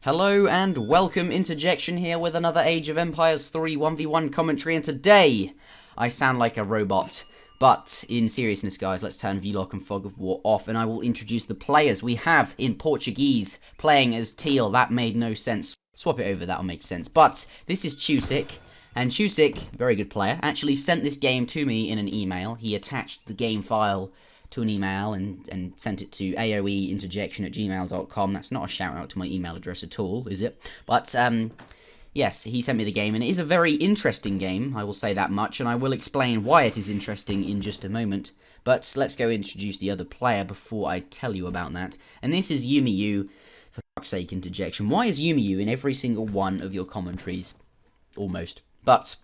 Hello and welcome, Interjection here with another Age of Empires 3 1v1 commentary, and today I sound like a robot. But in seriousness, guys, let's turn Vlog and Fog of War off and I will introduce the players we have in Portuguese playing as Teal. That made no sense. Swap it over, that'll make sense. But this is Chusik, and Chusik, very good player, actually sent this game to me in an email. He attached the game file to an email and sent it to AOE3interjection@gmail.com. That's not a shout out to my email address at all, is it? But yes, he sent me the game, and it is a very interesting game, I will say that much, and I will explain why it is interesting in just a moment. But let's go introduce the other player before I tell you about that. And this is Umeu. For fuck's sake, Interjection. Why is Umeu in every single one of your commentaries? Almost. But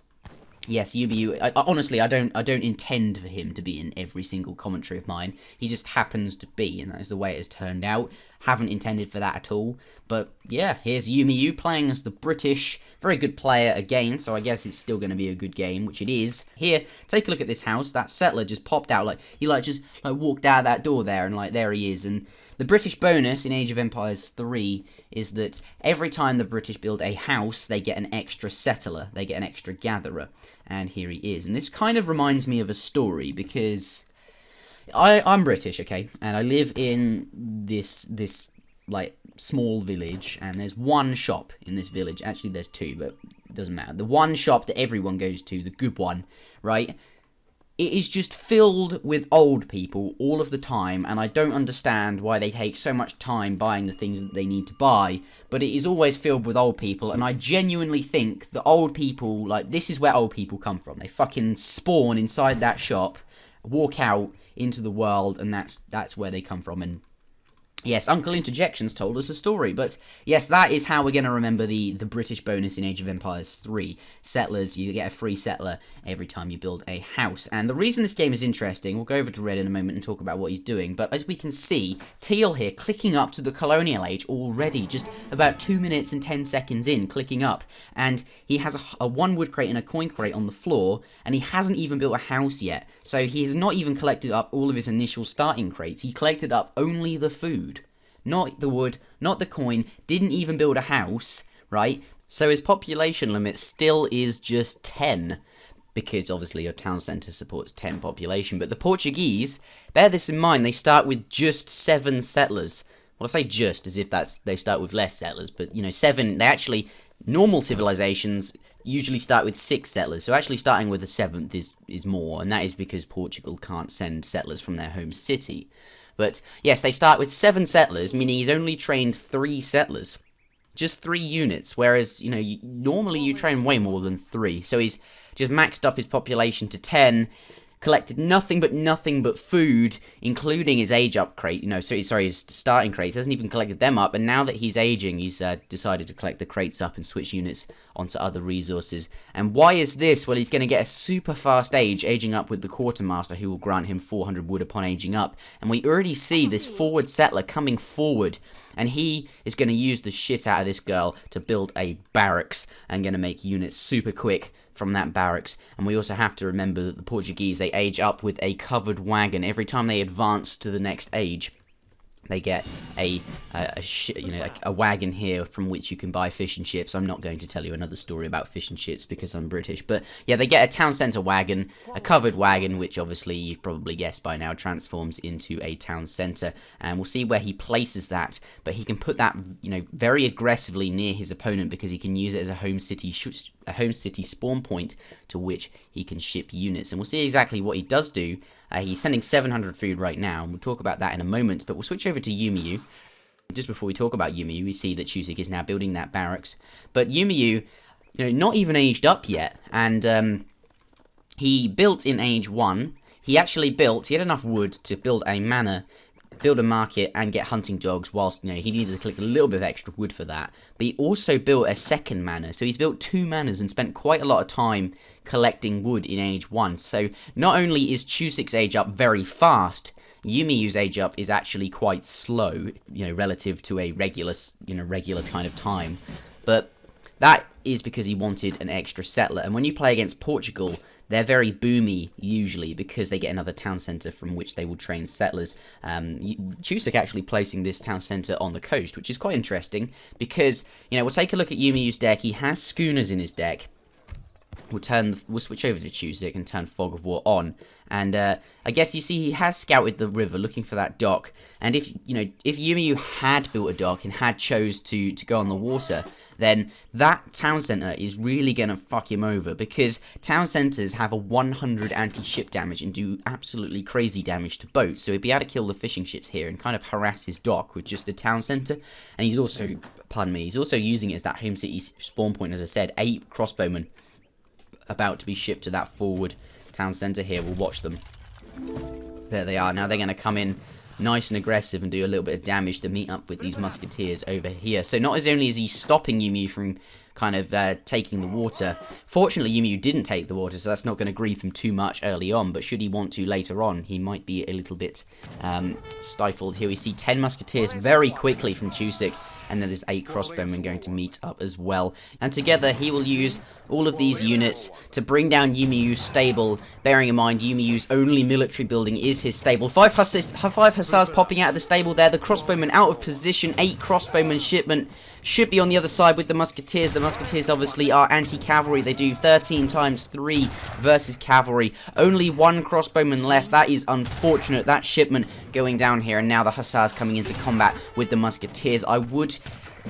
yes, Umeu, honestly, I don't intend for him to be in every single commentary of mine. He just happens to be, and that is the way it has turned out. Haven't intended for that at all. But yeah, here's Umeu playing as the British. Very good player again, so I guess it's still going to be a good game, which it is. Here, take a look at this house. That settler just popped out, he just walked out that door there, and there he is. And the British bonus in Age of Empires 3 is that every time the British build a house, they get an extra settler, they get an extra gatherer. And here he is. And this kind of reminds me of a story, because I'm British, okay? And I live in this small village, and there's one shop in this village. Actually, there's two, but it doesn't matter. The one shop that everyone goes to, the good one, right? It is just filled with old people all of the time, and I don't understand why they take so much time buying the things that they need to buy, but it is always filled with old people, and I genuinely think that old people, this is where old people come from. They fucking spawn inside that shop, walk out into the world, and that's where they come from. And yes, Uncle Interjections told us a story, but yes, that is how we're going to remember the British bonus in Age of Empires 3. Settlers, you get a free settler every time you build a house. And the reason this game is interesting, we'll go over to Red in a moment and talk about what he's doing, but as we can see, Teal here clicking up to the Colonial Age already, just about 2 minutes and 10 seconds in, clicking up, and he has a one wood crate and a coin crate on the floor, and he hasn't even built a house yet, so he has not even collected up all of his initial starting crates. He collected up only the food. Not the wood, not the coin, didn't even build a house, right? So his population limit still is just 10, because obviously your town centre supports 10 population. But the Portuguese, bear this in mind, they start with just 7 settlers. Well, I say just, as if they start with less settlers, but 7, they actually, normal civilizations usually start with 6 settlers, so actually starting with a 7th is more, and that is because Portugal can't send settlers from their home city. But yes, they start with 7 settlers, meaning he's only trained 3 settlers. Just 3 units, whereas, normally you train way more than 3. So he's just maxed up his population to 10, collected nothing but food, including his age up crate, his starting crates. Hasn't even collected them up, and now that he's aging, he's decided to collect the crates up and switch units onto other resources. And why is this? Well, he's going to get a super fast aging up with the quartermaster, who will grant him 400 wood upon aging up. And we already see this forward settler coming forward, and he is going to use the shit out of this girl to build a barracks, and going to make units super quick from that barracks. And we also have to remember that the Portuguese, they age up with a covered wagon. Every time they advance to the next age, they get a wagon here from which you can buy fish and chips. I'm not going to tell you another story about fish and chips because I'm British, but yeah, they get a town centre wagon, a covered wagon, which obviously you've probably guessed by now transforms into a town centre, and we'll see where he places that. But he can put that, very aggressively near his opponent, because he can use it as a home city spawn point to which he can ship units. And we'll see exactly what he does do. He's sending 700 food right now, and we'll talk about that in a moment, but we'll switch over to Umeu. Just before we talk about Umeu, we see that Chusik is now building that barracks. But Umeu, not even aged up yet, and he built in age 1. He had enough wood to build a manor, build a market, and get hunting dogs, whilst, he needed to collect a little bit of extra wood for that. But he also built a second manor, so he's built 2 manors and spent quite a lot of time collecting wood in age 1. So not only is Chusik's age up very fast, Umeu's age up is actually quite slow, relative to a regular kind of time. But That is because he wanted an extra settler. And when you play against Portugal, they're very boomy, usually, because they get another town centre from which they will train settlers. Chusick actually placing this town centre on the coast, which is quite interesting, because, we'll take a look at Umeu's deck. He has schooners in his deck. We'll switch over to Chusick and turn Fog of War on. And I guess you see he has scouted the river looking for that dock. And if Umeu had built a dock and had chose to go on the water, then that town centre is really going to fuck him over, because town centres have a 100 anti-ship damage and do absolutely crazy damage to boats. So he'd be able to kill the fishing ships here and kind of harass his dock with just a town centre. And he's also, he's also using it as that home city spawn point, as I said, 8 crossbowmen about to be shipped to that forward town centre here. We'll watch them. There they are. Now they're going to come in nice and aggressive and do a little bit of damage to meet up with these musketeers over here. So not as only is he stopping Umeu from kind of taking the water, fortunately Umeu didn't take the water, so that's not going to grieve him too much early on, but should he want to later on, he might be a little bit stifled. Here we see 10 musketeers very quickly from Chusick, and then there's 8 crossbowmen going to meet up as well. And together he will use all of these units to bring down Umeu's stable, bearing in mind Umeu's only military building is his stable. 5 hussars popping out of the stable there, the crossbowmen out of position, 8 crossbowmen shipment should be on the other side with the musketeers. The musketeers obviously are anti-cavalry. They do 13 times 3 versus cavalry. Only 1 crossbowman left. That is unfortunate. That shipment going down here, and now the hussars coming into combat with the musketeers. I would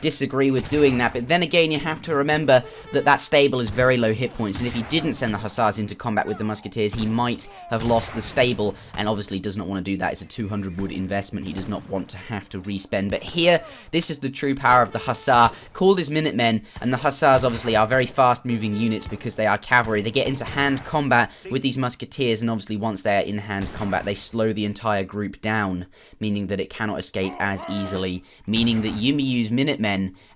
disagree with doing that, but then again you have to remember that that stable is very low hit points, and if he didn't send the hussars into combat with the musketeers, he might have lost the stable, and obviously does not want to do that. It's a 200 wood investment. He does not want to have to respend. But here, this is the true power of the hussar, called his minutemen, and the hussars obviously are very fast moving units because they are cavalry. They get into hand combat with these musketeers, and obviously once they're in hand combat they slow the entire group down, meaning that it cannot escape as easily, meaning that Umeu's minutemen,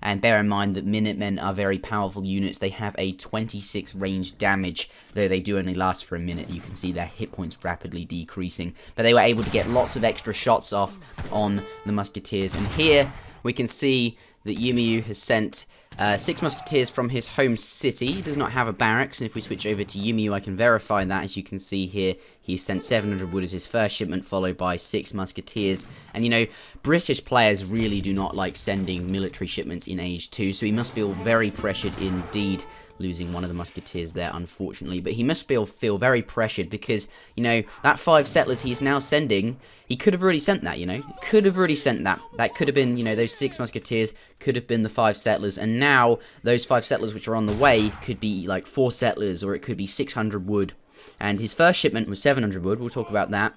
and bear in mind that minutemen are very powerful units. They have a 26 range damage, though they do only last for a minute. You can see their hit points rapidly decreasing, but they were able to get lots of extra shots off on the musketeers. And here we can see that Umeu has sent 6 musketeers from his home city. He does not have a barracks, and if we switch over to Umeu, I can verify that. As you can see here, he sent 700 wood as his first shipment, followed by 6 musketeers. And British players really do not like sending military shipments in Age 2, so he must feel very pressured indeed, losing one of the musketeers there, unfortunately. But he must feel very pressured because, that 5 settlers he's now sending, he could have already sent that, Could have already sent that. That could have been, those 6 musketeers could have been the 5 settlers, and now those 5 settlers which are on the way could be like 4 settlers, or it could be 600 wood. And his first shipment was 700 wood. We'll talk about that.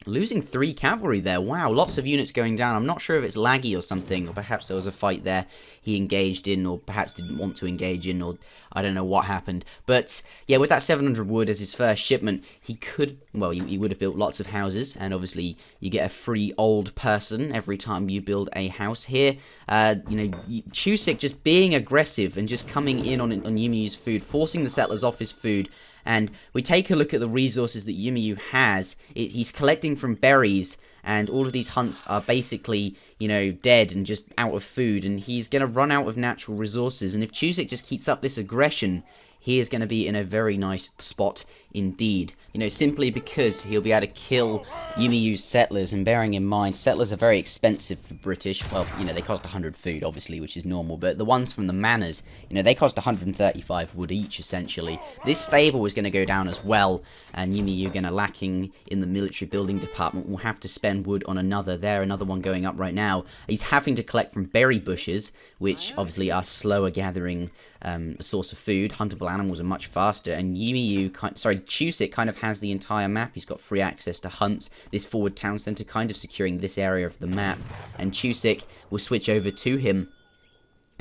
Losing 3 cavalry there. Wow, lots of units going down. I'm not sure if it's laggy or something, or perhaps there was a fight there he engaged in, or perhaps didn't want to engage in, or I don't know what happened. But yeah, with that 700 wood as his first shipment, he could, well, he would have built lots of houses, and obviously you get a free old person every time you build a house here. Chusick just being aggressive and just coming in on Umeu's food, forcing the settlers off his food. And we take a look at the resources that Umeu has. He's collecting from berries, and all of these hunts are basically, dead and just out of food, and he's going to run out of natural resources. And if Chusick just keeps up this aggression, he is going to be in a very nice spot indeed. Simply because he'll be able to kill Umeu's settlers, and bearing in mind, settlers are very expensive for British. Well, they cost 100 food, obviously, which is normal, but the ones from the manors, they cost 135 wood each, essentially. This stable was going to go down as well, and Umeu going to lacking in the military building department, will have to spend wood on another one going up right now. He's having to collect from berry bushes, which obviously are slower gathering a source of food. Huntable animals are much faster, and Chusick kind of has the entire map. He's got free access to hunts, this forward town centre kind of securing this area of the map, and Chusick will switch over to him,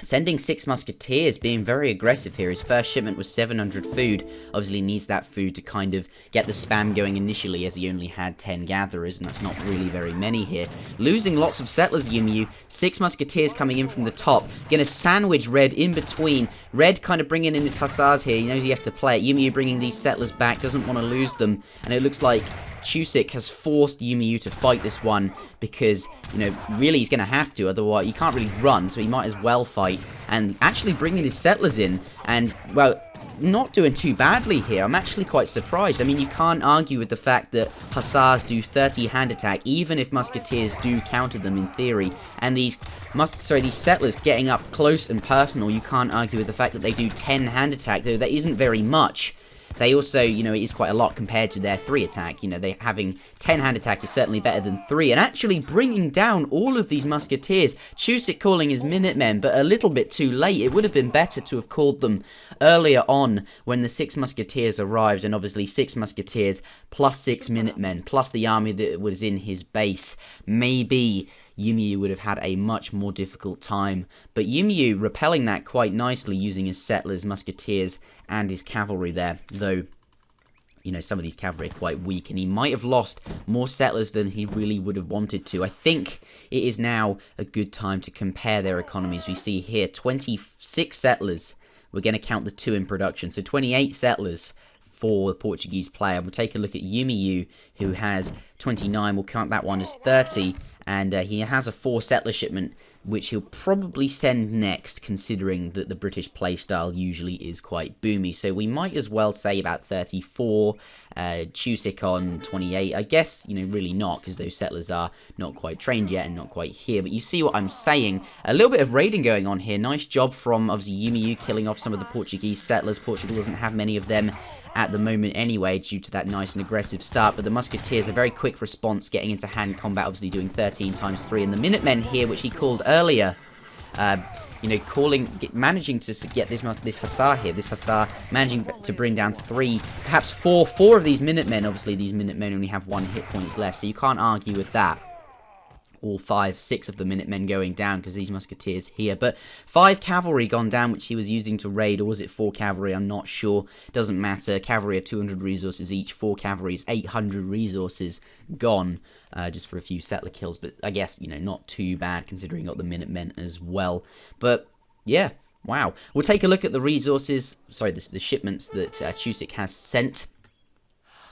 sending 6 musketeers, being very aggressive here. His first shipment was 700 food. Obviously needs that food to kind of get the spam going initially, as he only had 10 gatherers, and that's not really very many here. Losing lots of settlers, Umeu. 6 musketeers coming in from the top. Gonna sandwich Red in between. Red kind of bringing in his hussars here. He knows he has to play it. Umeu bringing these settlers back, doesn't want to lose them, and it looks like Chusik has forced Umeu to fight this one because, you know, really he's going to have to, otherwise he can't really run, so he might as well fight, and actually bringing his settlers in, and, well, not doing too badly here. I'm actually quite surprised. I mean, you can't argue with the fact that Hussars do 30 hand attack, even if Musketeers do counter them in theory, and these settlers getting up close and personal, you can't argue with the fact that they do 10 hand attack, though that isn't very much. They also, you know, it is quite a lot compared to their 3 attack. You know, they having 10 hand attack is certainly better than 3. And actually bringing down all of these Musketeers. Chusik calling his Minutemen, but a little bit too late. It would have been better to have called them earlier on when the 6 Musketeers arrived. And obviously 6 Musketeers plus 6 Minutemen, plus the army that was in his base. Maybe Umeu would have had a much more difficult time, but Umeu repelling that quite nicely using his settlers, musketeers, and his cavalry there, though, you know, some of these cavalry are quite weak, and he might have lost more settlers than he really would have wanted to. I think it is now a good time to compare their economies. We see here 26 settlers. We're going to count the 2 in production, so 28 settlers for the Portuguese player. We'll take a look at Umeu, who has 29. We'll count that one as 30. And he has a 4 settler shipment, which he'll probably send next, considering that the British playstyle usually is quite boomy. So we might as well say about 34, Chusik on 28. I guess, you know, really not, because those settlers are not quite trained yet and not quite here. But you see what I'm saying. A little bit of raiding going on here. Nice job from, obviously, Umeu killing off some of the Portuguese settlers. Portugal doesn't have many of them at the moment anyway, due to that nice and aggressive start, but the Musketeers, a very quick response, getting into hand combat, obviously doing 13 times 3, and the Minutemen here, which he called earlier, you know, managing to get this Hussar here, this Hussar managing to bring down 3, perhaps 4 of these Minutemen. Obviously these Minutemen only have 1 hit point left, so you can't argue with that. All 5, 6 of the Minutemen going down because these Musketeers here. But 5 cavalry gone down, which he was using to raid, or was it 4 cavalry? I'm not sure. Doesn't matter. Cavalry are 200 resources each. 4 cavalry is 800 resources gone, just for a few settler kills. But I guess, you know, not too bad considering got the Minutemen as well. But yeah, wow. We'll take a look at the resources, sorry, the shipments that Chusik has sent.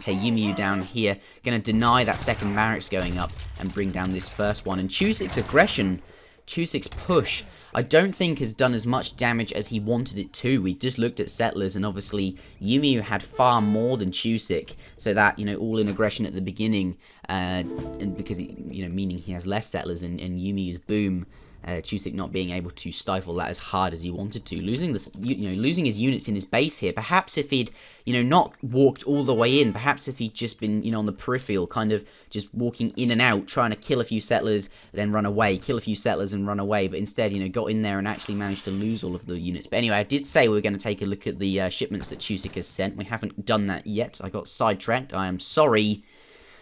Okay, Umeu down here, going to deny that second barracks going up and bring down this first one. And Chusik's aggression, Chusik's push, I don't think has done as much damage as he wanted it to. We just looked at settlers, and obviously Umeu had far more than Chusik, so that, you know, all-in aggression at the beginning, and because, you know, meaning he has less settlers, and Umeu's boom, Chusik not being able to stifle that as hard as he wanted to, losing this, losing his units in his base here. Perhaps if he'd, you know, not walked all the way in, perhaps if he'd just been, you know, on the peripheral, kind of just walking in and out, trying to kill a few settlers, then run away, kill a few settlers and run away, but instead, you know, got in there and actually managed to lose all of the units. But anyway, I did say we were going to take a look at the shipments that Chusik has sent. We haven't done that yet. I got sidetracked. I am sorry.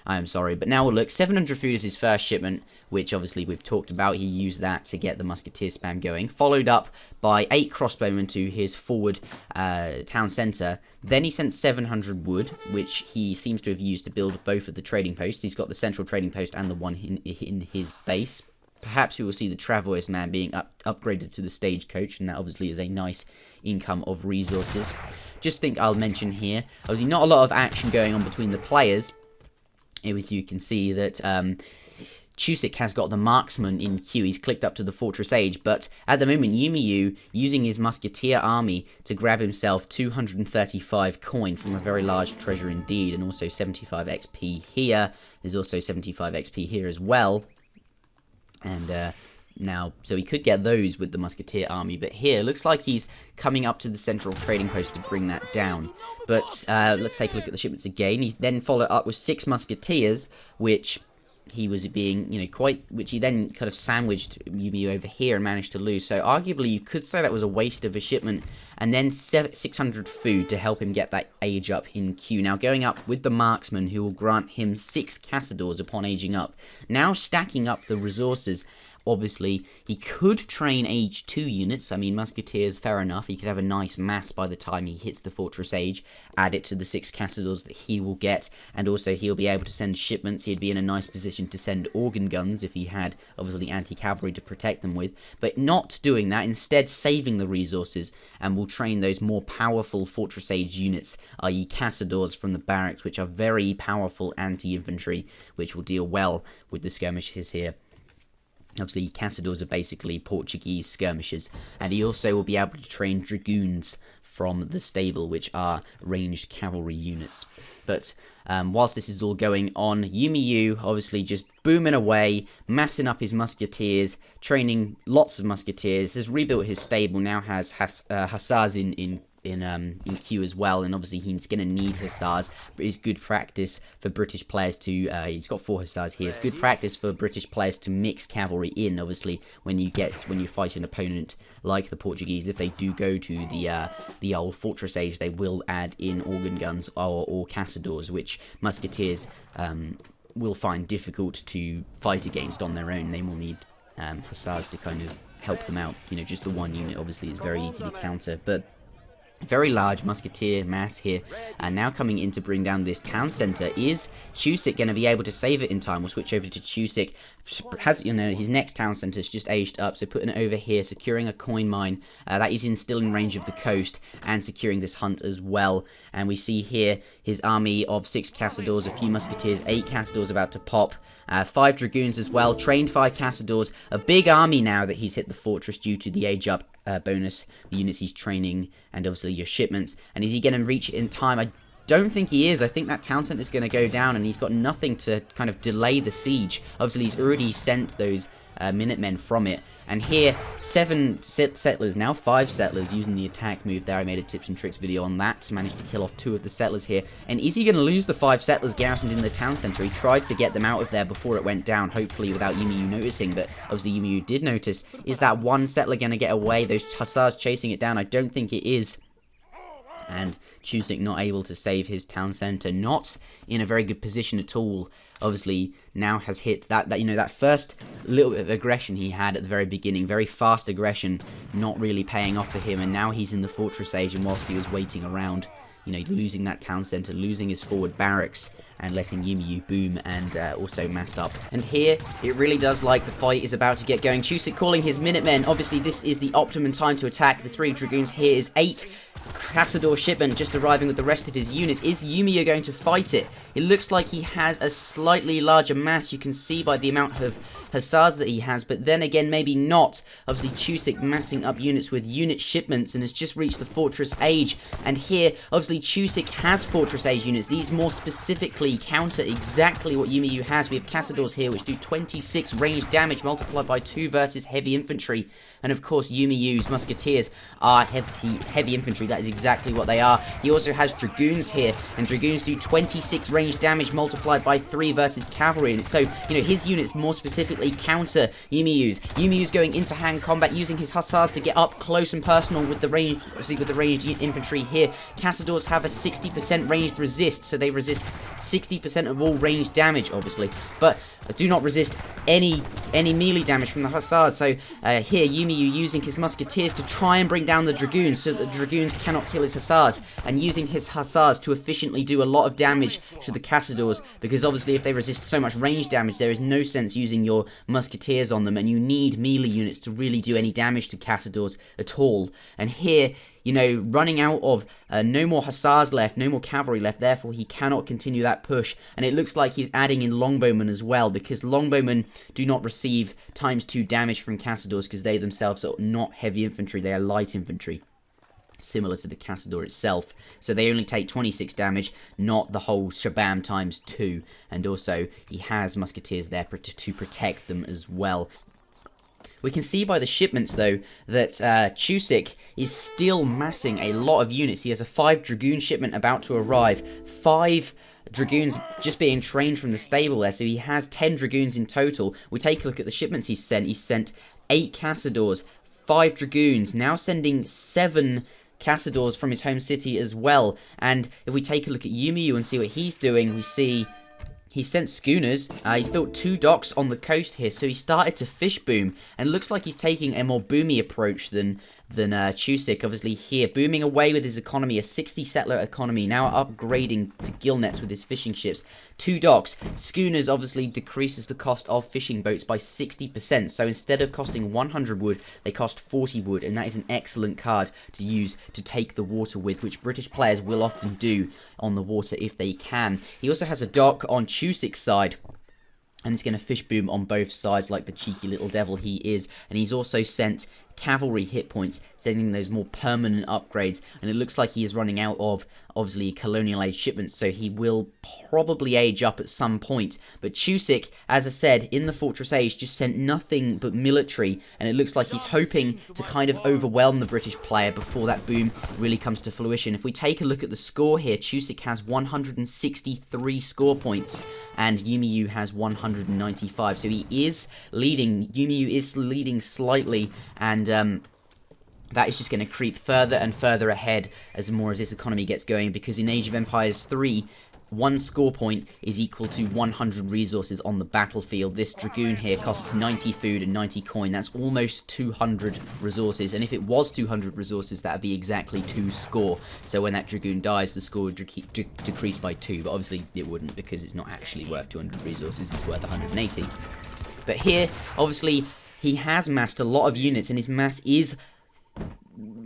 But now we'll look. 700 food is his first shipment, which obviously we've talked about. He used that to get the musketeer spam going, followed up by 8 crossbowmen to his forward town centre. Then he sent 700 wood, which he seems to have used to build both of the trading posts. He's got the central trading post and the one in his base. Perhaps we will see the Travois man being upgraded to the stagecoach, and that obviously is a nice income of resources. Just think I'll mention here, obviously not a lot of action going on between the players. As you can see that Chusik has got the marksman in queue. He's clicked up to the Fortress Age, but at the moment Umeu using his musketeer army to grab himself 235 coin from a very large treasure indeed, and also 75 XP here. There's also 75 XP here as well. And now, so he could get those with the musketeer army, but here, looks like he's coming up to the central trading post to bring that down. But let's take a look at the shipments again. He then followed up with 6 musketeers, which he was being, you know, which he then kind of sandwiched Umeu over here and managed to lose. So arguably, you could say that was a waste of a shipment. And then 600 food to help him get that age up in queue. Now going up with the marksman, who will grant him 6 Cassadors upon aging up. Now stacking up the resources obviously. He could train age 2 units. I mean, Musketeers, fair enough. He could have a nice mass by the time he hits the Fortress Age. Add it to the 6 Castadors that he will get. And also, he'll be able to send shipments. He'd be in a nice position to send organ guns if he had, obviously, anti-cavalry to protect them with. But not doing that. Instead, saving the resources. And will train those more powerful Fortress Age units, i.e. Castadors from the barracks, which are very powerful anti-infantry, which will deal well with the skirmishes here. Obviously, Castadors are basically Portuguese skirmishers, and he also will be able to train dragoons from the stable, which are ranged cavalry units. But whilst this is all going on, Umeu obviously just booming away, massing up his musketeers, training lots of musketeers, has rebuilt his stable, now has hussars in queue as well, and obviously he's going to need hussars, but it's good practice for British players to, he's got 4 hussars here, it's good practice for British players to mix cavalry in, obviously, when you fight an opponent like the Portuguese. If they do go to the old Fortress Age, they will add in organ guns or Castadors, which musketeers will find difficult to fight against on their own. They will need hussars to kind of help them out. You know, just the one unit obviously is very easy to counter, but very large musketeer mass here, and now coming in to bring down this town centre. Is Chusick going to be able to save it in time? We'll switch over to Chusick. Has, you know, his next town centre is just aged up, so putting it over here, securing a coin mine that is still in range of the coast, and securing this hunt as well. And we see here his army of 6 Castadors, a few musketeers, 8 Castadors about to pop, 5 dragoons as well, trained 5 Castadors, a big army now that he's hit the fortress due to the age up bonus, the units he's training, and obviously your shipments. And is he going to reach it in time? I don't think he is. I think that town centre is going to go down, and he's got nothing to kind of delay the siege. Obviously, he's already sent those Minutemen from it. And here, 7 settlers, now 5 settlers, using the attack move there. I made a tips and tricks video on that. Managed to kill off 2 of the settlers here. And is he going to lose the 5 settlers garrisoned in the town centre? He tried to get them out of there before it went down, hopefully without Umeu noticing, but obviously Umeu did notice. Is that one settler going to get away? Those hussars chasing it down? I don't think it is. And Chusick not able to save his town centre, not in a very good position at all. Obviously, now has hit that first little bit of aggression he had at the very beginning, very fast aggression, not really paying off for him, and now he's in the Fortress Age, and whilst he was waiting around, you know, losing that town centre, losing his forward barracks, and letting Umeu boom and also mass up. And here, it really does like the fight is about to get going. Chusick calling his Minutemen. Obviously, this is the optimum time to attack. The 3 dragoons here is 8 Castador shipment just arriving with the rest of his units. Is Umeu going to fight it? It looks like he has a slightly larger mass. You can see by the amount of hussars that he has, but then again, maybe not. Obviously, Chusick massing up units with unit shipments and has just reached the Fortress Age. And here, obviously, Chusick has Fortress Age units. These more specifically counter exactly what Umeu has. We have Castadors here, which do 26 ranged damage multiplied by 2 versus heavy infantry. And of course, Umeu's musketeers are heavy infantry. That is exactly what they are. He also has dragoons here, and dragoons do 26 ranged damage multiplied by 3 versus cavalry. And so, you know, his units more specifically counter Umeu's. Umeu's going into hand combat, using his hussars to get up close and personal with the ranged, infantry here. Castadors have a 60% ranged resist, so they resist 60% of all ranged damage, obviously, but do not resist any melee damage from the hussars. So here, Umeu using his musketeers to try and bring down the dragoons, so that the dragoons cannot kill his hussars, and using his hussars to efficiently do a lot of damage to the Castadors, because obviously if they resist so much range damage, there is no sense using your musketeers on them, and you need melee units to really do any damage to Castadors at all. And here, you know, running out of no more hussars left, no more cavalry left, therefore he cannot continue that push. And it looks like he's adding in longbowmen as well, because longbowmen do not receive ×2 damage from Castadors, because they themselves are not heavy infantry, they are light infantry, similar to the Castador itself. So they only take 26 damage, not the whole shabam ×2. And also, he has musketeers there to protect them as well. We can see by the shipments, though, that Chusick is still massing a lot of units. He has a 5 dragoon shipment about to arrive. 5 dragoons just being trained from the stable there, so he has 10 dragoons in total. We take a look at the shipments he's sent. He's sent 8 Castadors, 5 dragoons, now sending 7 Castadors from his home city as well. And if we take a look at Umeu and see what he's doing, we see he sent schooners. He's built 2 docks on the coast here, so he started to fish boom, and it looks like he's taking a more boomy approach than Chusik, obviously here, booming away with his economy, a 60 settler economy, now upgrading to gill nets with his fishing ships. 2 docks. Schooners obviously decreases the cost of fishing boats by 60%, so instead of costing 100 wood, they cost 40 wood, and that is an excellent card to use to take the water with, which British players will often do on the water if they can. He also has a dock on Chusik's side, and he's going to fish boom on both sides like the cheeky little devil he is, and he's also sent cavalry hit points, sending those more permanent upgrades, and it looks like he is running out of, obviously, colonial age shipments, so he will probably age up at some point. But Chusik, as I said, in the Fortress Age, just sent nothing but military, and it looks like he's hoping to kind of overwhelm the British player before that boom really comes to fruition. If we take a look at the score here, Chusik has 163 score points, and Umeu has 195, so he is leading. Umeu is leading slightly, and that is just going to creep further and further ahead as more as this economy gets going, because in Age of Empires 3, 1 score point is equal to 100 resources on the battlefield. This Dragoon here costs 90 food and 90 coin. That's almost 200 resources, and if it was 200 resources, that would be exactly 2 score. So when that Dragoon dies, the score would decrease by 2, but obviously it wouldn't, because it's not actually worth 200 resources, it's worth 180. But here, obviously, he has massed a lot of units, and his mass is...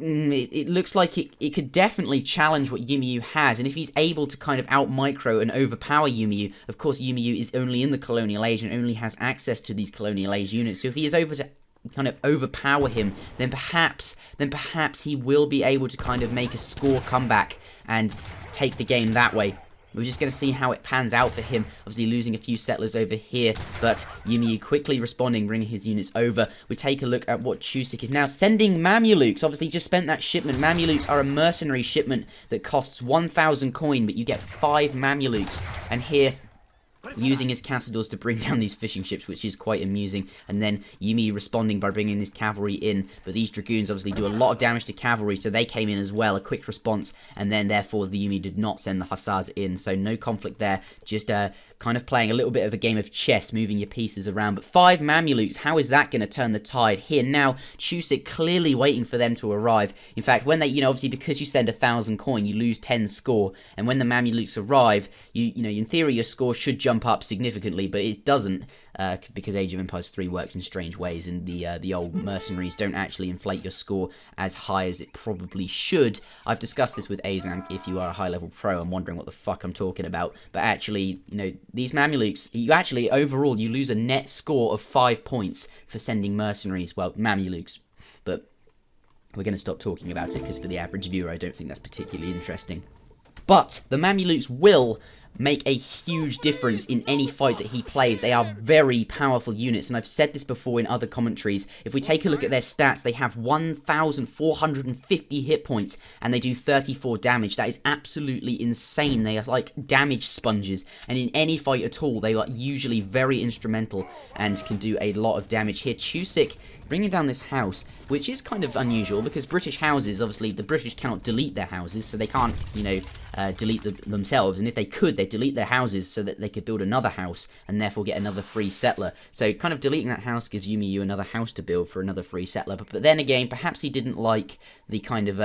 It looks like it could definitely challenge what Umeu has, and if he's able to kind of out-micro and overpower Umeu, of course Umeu is only in the colonial age and only has access to these colonial age units, so if he is able to kind of overpower him, then perhaps he will be able to kind of make a score comeback and take the game that way. We're just going to see how it pans out for him. Obviously losing a few settlers over here, but Umeu quickly responding, bringing his units over. We take a look at what Chusik is now sending. Mamelukes. Obviously just spent that shipment. Mamelukes are a mercenary shipment that costs 1,000 coin, but you get 5 Mamelukes. And here, using his Cassadors to bring down these fishing ships, which is quite amusing, and then Umeu responding by bringing his cavalry in, but these Dragoons obviously do a lot of damage to cavalry, so they came in as well, a quick response, and then therefore the Umeu did not send the Hussars in, so no conflict there, just kind of playing a little bit of a game of chess, moving your pieces around. But 5 Mamelukes, how is that going to turn the tide? Here now, Chusik clearly waiting for them to arrive. In fact, when they, obviously because you send 1,000 coin, you lose 10 score, and when the Mamelukes arrive, in theory your score should jump up significantly, but it doesn't, because Age of Empires 3 works in strange ways, and the old mercenaries don't actually inflate your score as high as it probably should. I've discussed this with Azank. If you are a high-level pro and wondering what the fuck I'm talking about, but actually, these Mamelukes, overall, you lose a net score of 5 points for sending mercenaries, well, Mamelukes, but we're going to stop talking about it, because for the average viewer, I don't think that's particularly interesting. But the Mamelukes will make a huge difference in any fight that he plays. They are very powerful units, and I've said this before in other commentaries. If we take a look at their stats, they have 1,450 hit points, and they do 34 damage. That is absolutely insane. They are like damage sponges, and in any fight at all, they are usually very instrumental and can do a lot of damage. Here, Chusik bringing down this house, which is kind of unusual, because British houses, obviously, the British cannot delete their houses, so they can't, delete themselves, and if they could, they'd delete their houses so that they could build another house, and therefore get another free settler. So, kind of deleting that house gives Umeu another house to build for another free settler, but then again, perhaps he didn't like the kind of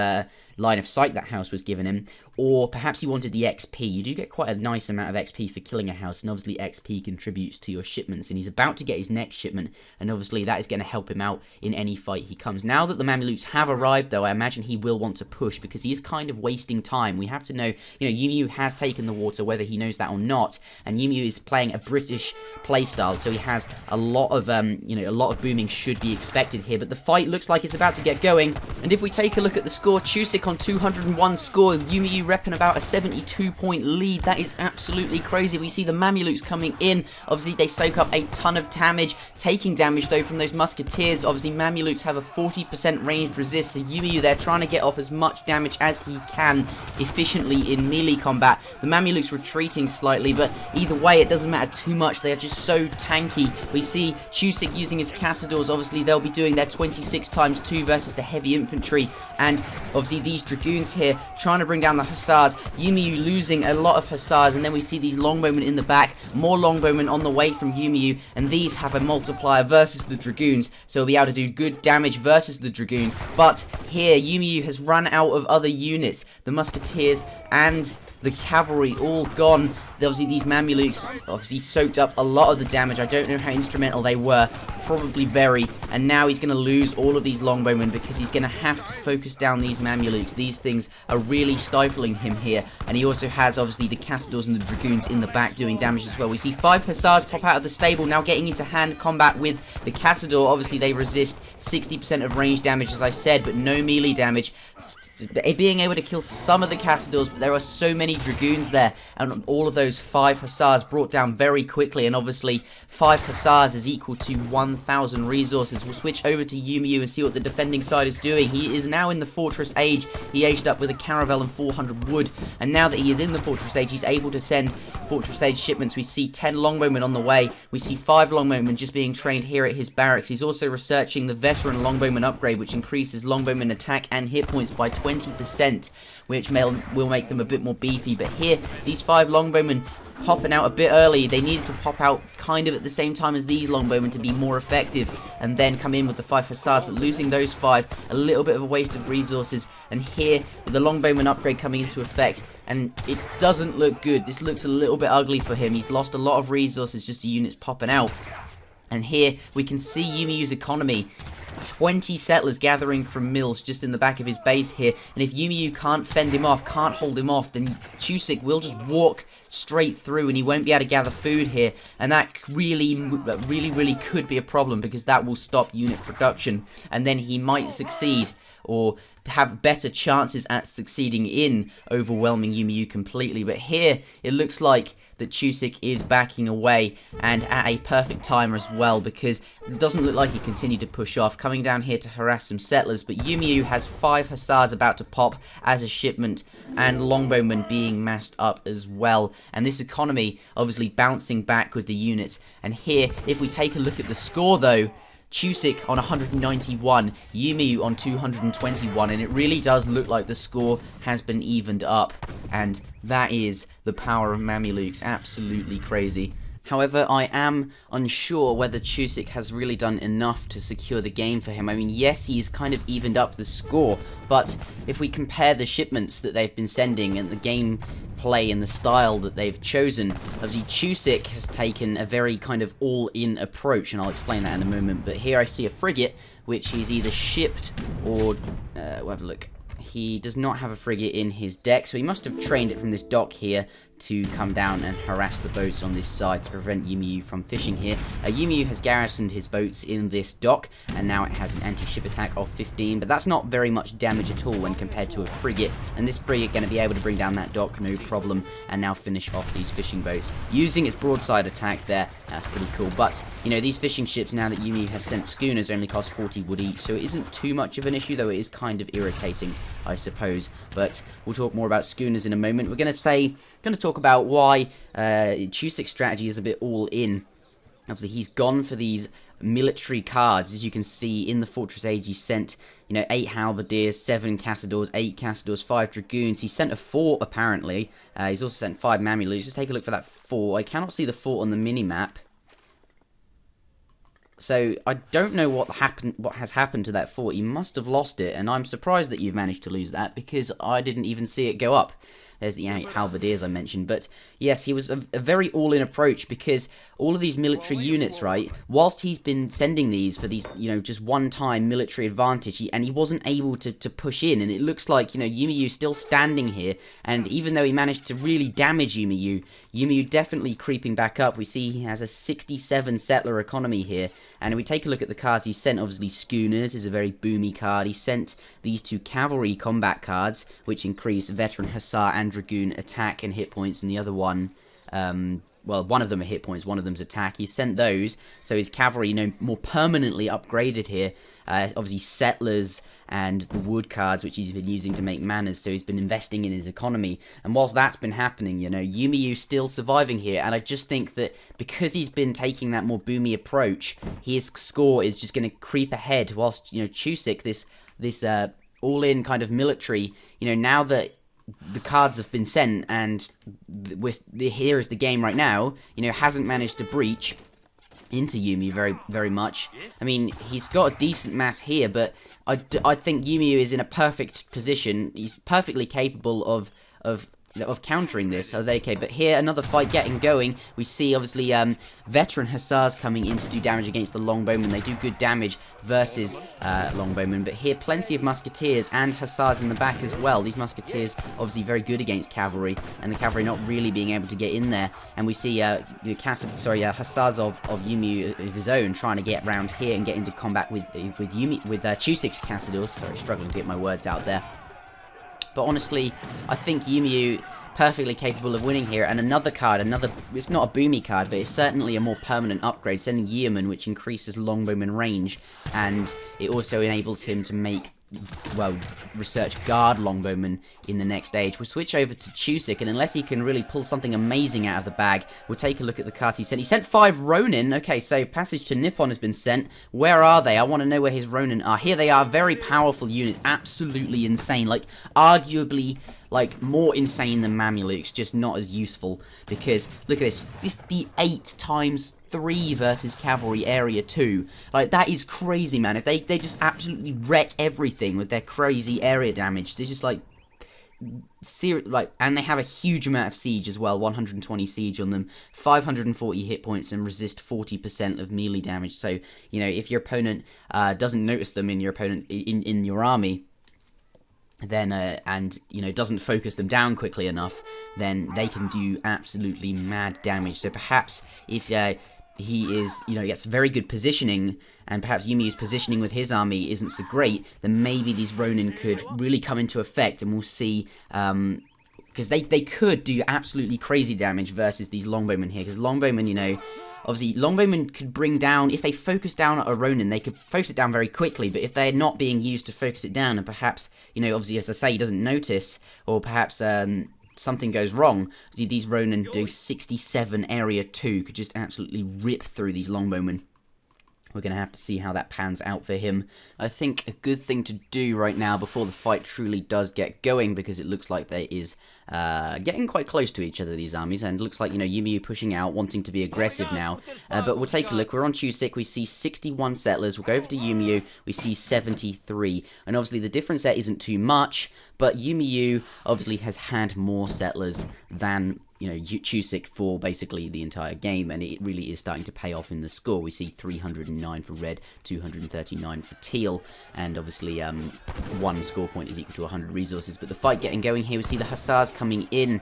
line of sight that house was given him, or perhaps he wanted the XP. You do get quite a nice amount of XP for killing a house, and obviously XP contributes to your shipments, and he's about to get his next shipment, and obviously that is going to help him out in any fight he comes. Now that the Mamelukes have arrived, though, I imagine he will want to push, because he is kind of wasting time. We have to know, Umeu has taken the water, whether he knows that or not, and Umeu is playing a British playstyle, so he has a lot of, a lot of booming should be expected here, but the fight looks like it's about to get going, and if we take a look at the score, Chusik on 201 score, Umeu repping about a 72-point lead. That is absolutely crazy. We see the Mamelukes coming in. Obviously, they soak up a ton of damage, taking damage, though, from those musketeers. Obviously, Mamelukes have a 40% ranged resist. So Umeu there trying to get off as much damage as he can efficiently in melee combat. The Mamelukes retreating slightly, but either way it doesn't matter too much. They are just so tanky. We see Chusik using his Cassadors. Obviously they'll be doing their 26 times 2 versus the heavy infantry, and obviously these Dragoons here trying to bring down the Hussars. Umeu losing a lot of Hussars, and then we see these Longbowmen in the back, more Longbowmen on the way from Umeu, and these have a multiplier versus the Dragoons, so we'll be able to do good damage versus the Dragoons. But here Umeu has run out of other units. The Musketeers and the cavalry all gone. Obviously these Mamelukes obviously soaked up a lot of the damage. I don't know how instrumental they were, probably very, and now he's going to lose all of these Longbowmen because he's going to have to focus down these Mamelukes. These things are really stifling him here, and he also has obviously the Cassadors and the Dragoons in the back doing damage as well. We see 5 Hussars pop out of the stable, now getting into hand combat with the Cassador. Obviously they resist 60% of range damage, as I said, but no melee damage. Being able to kill some of the Cassadors, but there are so many Dragoons there, and all of those 5 Hussars brought down very quickly, and obviously 5 Hussars is equal to 1,000 resources. We'll switch over to Umeu and see what the defending side is doing. He is now in the Fortress Age. He aged up with a Caravel and 400 wood, and now that he is in the Fortress Age, he's able to send Fortress Age shipments. We see 10 Longbowmen on the way. We see 5 Longbowmen just being trained here at his barracks. He's also researching the Veteran Longbowman upgrade, which increases Longbowman attack and hit points by 20%, which will make them a bit more beefy. But here, these 5 Longbowmen popping out a bit early. They needed to pop out kind of at the same time as these Longbowmen to be more effective, and then come in with the 5 Hussars, but losing those 5, a little bit of a waste of resources. And here, with the Longbowman upgrade coming into effect, and it doesn't look good. This looks a little bit ugly for him. He's lost a lot of resources just to units popping out. And here, we can see Umeu's economy. 20 settlers gathering from mills just in the back of his base here, and if Umeu can't fend him off, can't hold him off, then Chusik will just walk straight through and he won't be able to gather food here, and that really could be a problem, because that will stop unit production, and then he might succeed or have better chances at succeeding in overwhelming Umeu completely. But here it looks like that Chusik is backing away, and at a perfect time as well, because it doesn't look like he continued to push off, coming down here to harass some settlers. But Umeu has 5 Hussars about to pop as a shipment, and Longbowmen being massed up as well, and this economy obviously bouncing back with the units. And here, if we take a look at the score though, Chusik on 191, Umeu on 221, and it really does look like the score has been evened up, and that is the power of Mamelukes. Absolutely crazy. However, I am unsure whether Chusik has really done enough to secure the game for him. I mean, yes, he's kind of evened up the score, but if we compare the shipments that they've been sending and the game play and the style that they've chosen, obviously Chusik has taken a very kind of all-in approach, and I'll explain that in a moment. But here I see a frigate, which he's either shipped or, we'll have a look. He does not have a frigate in his deck, so he must have trained it from this dock here to come down and harass the boats on this side to prevent Umeu from fishing here. Umeu has garrisoned his boats in this dock, and now it has an anti-ship attack of 15, but that's not very much damage at all when compared to a frigate, and this frigate going to be able to bring down that dock no problem, and now finish off these fishing boats using its broadside attack there. That's pretty cool. But you know, these fishing ships, now that Umeu has sent schooners, only cost 40 wood each, so it isn't too much of an issue, though it is kind of irritating, I suppose. But we'll talk more about schooners in a moment. We're going to talk about why Chusik's strategy is a bit all in. Obviously, he's gone for these military cards. As you can see, in the Fortress Age, he sent, 8 halberdiers, 7 Cassadors, 8 Cassadors, 5 Dragoons. He sent a fort, apparently. He's also sent 5 Mamelukes. Just take a look for that fort. I cannot see the fort on the mini-map. So, I don't know what has happened to that fort. He must have lost it, and I'm surprised that you've managed to lose that, because I didn't even see it go up. There's the halberdiers I mentioned. But yes, he was a very all-in approach, because all of these military units, right, whilst he's been sending these for these, just one-time military advantage, he wasn't able to push in, and it looks like, Umeu's still standing here, and even though he managed to really damage Umeu definitely creeping back up. We see he has a 67 settler economy here, and if we take a look at the cards he sent, obviously Schooners is a very boomy card. He sent these 2 cavalry combat cards, which increase veteran Hussar and Dragoon attack and hit points, and the other one well, one of them are hit points, one of them's attack. He's sent those, so his cavalry, more permanently upgraded here. Obviously, settlers and the wood cards, which he's been using to make manors, so he's been investing in his economy. And whilst that's been happening, Umeu's still surviving here, and I just think that because he's been taking that more boomy approach, his score is just going to creep ahead, whilst, Chusik, this all-in kind of military, now that the cards have been sent, and here is the game right now, hasn't managed to breach into Umeu very, very much. I mean, he's got a decent mass here, but I think Umeu is in a perfect position. He's perfectly capable of countering this. Okay, but here, another fight getting going. We see, obviously, veteran Hussars coming in to do damage against the Longbowmen. They do good damage versus Longbowmen, but here, plenty of Musketeers and Hussars in the back as well. These Musketeers, obviously, very good against Cavalry, and the Cavalry not really being able to get in there. And we see Hussars of Umeu of his own trying to get around here and get into combat with Chusik's Cassadors. Sorry, struggling to get my words out there. But honestly, I think Umeu perfectly capable of winning here. And another card, it's not a boomy card, but it's certainly a more permanent upgrade, sending Yeoman, which increases Longbowman range, and it also enables him to make, well, research guard Longbowman in the next age. We'll switch over to Chusik, and unless he can really pull something amazing out of the bag, we'll take a look at the cards he sent. He sent 5 Ronin. Okay, so Passage to Nippon has been sent. Where are they? I want to know where his Ronin are. Here they are, very powerful unit, absolutely insane, like, arguably, like, more insane than Mamelukes, just not as useful, because, look at this, 58 times 3 versus Cavalry Area 2. Like, that is crazy, man. If they just absolutely wreck everything with their crazy area damage. They're just, like, and they have a huge amount of siege as well, 120 siege on them, 540 hit points, and resist 40% of melee damage. So, if your opponent doesn't notice them in your army, then doesn't focus them down quickly enough, then they can do absolutely mad damage. So perhaps if he is, gets very good positioning, and perhaps Umeu's positioning with his army isn't so great, then maybe these Ronin could really come into effect, and we'll see, because they could do absolutely crazy damage versus these Longbowmen here, because Longbowmen, obviously, Longbowmen could bring down, if they focus down a Ronin, they could focus it down very quickly, but if they're not being used to focus it down, and perhaps, obviously, as I say, he doesn't notice, or perhaps something goes wrong, these Ronin doing 67 Area 2 could just absolutely rip through these Longbowmen. We're going to have to see how that pans out for him. I think a good thing to do right now before the fight truly does get going, because it looks like there is getting quite close to each other, these armies, and it looks like, Umeu pushing out, wanting to be aggressive now. But we'll take a look. We're on Chusik. We see 61 settlers. We'll go over to Umeu. We see 73. And obviously the difference there isn't too much, but Umeu obviously has had more settlers than Chusik for basically the entire game, and it really is starting to pay off in the score. We see 309 for red, 239 for teal, and obviously 1 score point is equal to 100 resources. But the fight getting going here, we see the Hussars coming in,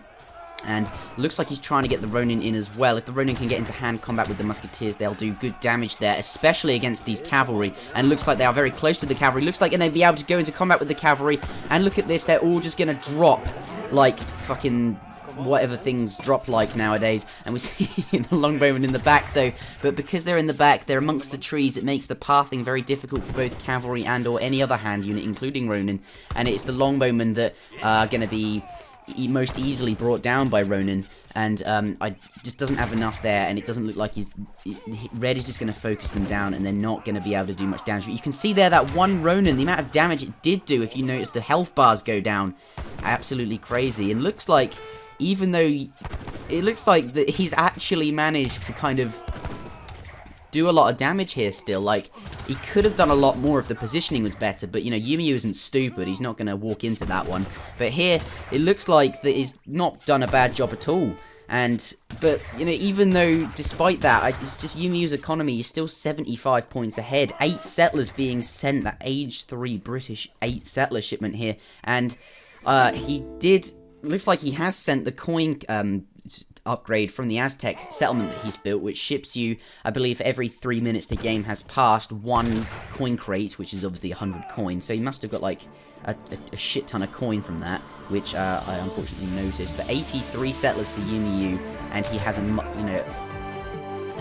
and looks like he's trying to get the Ronin in as well. If the Ronin can get into hand combat with the Musketeers, they'll do good damage there, especially against these Cavalry, and looks like they are very close to the Cavalry. Looks like they'll be able to go into combat with the Cavalry, and look at this, they're all just going to drop like fucking whatever things drop like nowadays, and we see the Longbowmen in the back though, but because they're in the back, they're amongst the trees, it makes the pathing very difficult for both Cavalry and or any other hand unit, including Ronin, and it's the Longbowmen that are going to be most easily brought down by Ronin, and I just doesn't have enough there, and it doesn't look like red is just going to focus them down, and they're not going to be able to do much damage. But you can see there that one Ronin, the amount of damage it did do, if you notice the health bars go down, absolutely crazy, and looks like, even though it looks like that he's actually managed to kind of do a lot of damage here still. Like, he could have done a lot more if the positioning was better, but, Umeu isn't stupid. He's not going to walk into that one. But here, it looks like that he's not done a bad job at all. But, even though, despite that, it's just Umeu's economy is still 75 points ahead. 8 settlers being sent, that age 3 British 8 settler shipment here. And he did... Looks like he has sent the coin upgrade from the Aztec settlement that he's built, which ships you, I believe, every 3 minutes the game has passed, 1 coin crate, which is obviously 100 coins. So he must have got like a shit ton of coin from that, which I unfortunately noticed. But 83 settlers to Umeu, and he has a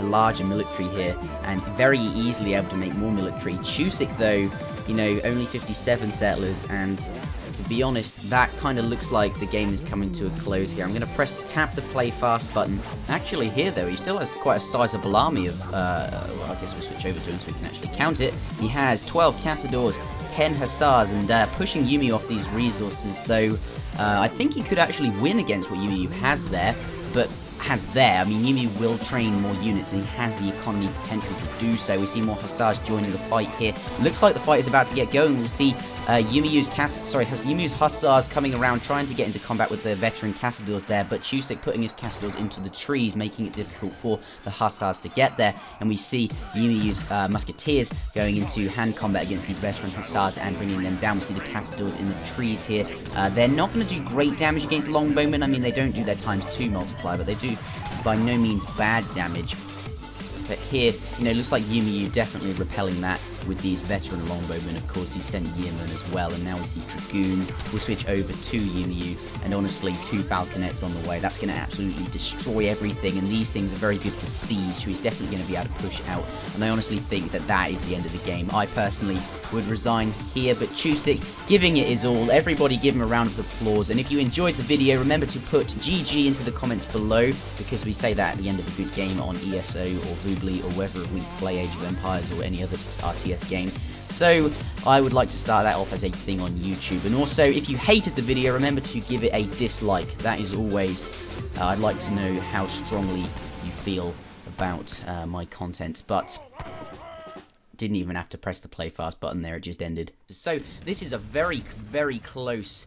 larger military here, and very easily able to make more military. Chusik, though, only 57 settlers, and to be honest, that kind of looks like the game is coming to a close here. I'm going to tap the play fast button. Actually here, though, he still has quite a sizable army of, well, I guess we'll switch over to him so we can actually count it. He has 12 Cazadors, 10 Hussars, and pushing Umeu off these resources, though, I think he could actually win against what Umeu has there, but I mean, Umeu will train more units, and he has the economy potential to do so. We see more Hussars joining the fight here. Looks like the fight is about to get going. We'll see Umeu's Hussars coming around, trying to get into combat with the veteran Cazadors there, but Chusik putting his Cazadors into the trees, making it difficult for the Hussars to get there. And we see Umeu's Musketeers going into hand combat against these veteran Hussars and bringing them down. We see the Cazadors in the trees here. They're not going to do great damage against longbowmen. I mean, they don't do their ×2 multiplier, but they do by no means bad damage. But here, looks like Umeu definitely repelling that with these veteran longbowmen. Of course, he sent Yeomen as well, and now we see Dragoons. We'll switch over to Umeu, and honestly, 2 Falconets on the way. That's going to absolutely destroy everything, and these things are very good for siege, so he's definitely going to be able to push out, and I honestly think that that is the end of the game. I personally would resign here, but Chusik giving it his all. Everybody give him a round of applause, and if you enjoyed the video, remember to put GG into the comments below, because we say that at the end of a good game on ESO or Voobly or wherever we play Age of Empires or any other RTS game. So I would like to start that off as a thing on YouTube. And also, if you hated the video, remember to give it a dislike. That is always, I'd like to know how strongly you feel about my content. But didn't even have to press the play fast button there, it just ended. So this is a very, very close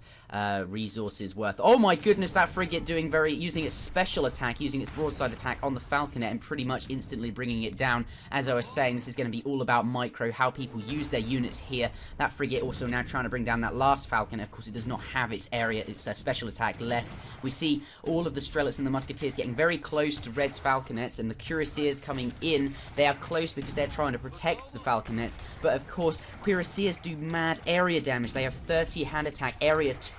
resources worth. Oh my goodness, that frigate using its special attack, using its broadside attack on the Falconet and pretty much instantly bringing it down. As I was saying, this is going to be all about micro, how people use their units here. That frigate also now trying to bring down that last Falconet. Of course, it does not have its special attack left. We see all of the Strelets and the Musketeers getting very close to Red's Falconets, and the Cuirassiers coming in. They are close because they're trying to protect the Falconets, but of course, Cuirassiers do mad area damage. They have 30 hand attack, area 2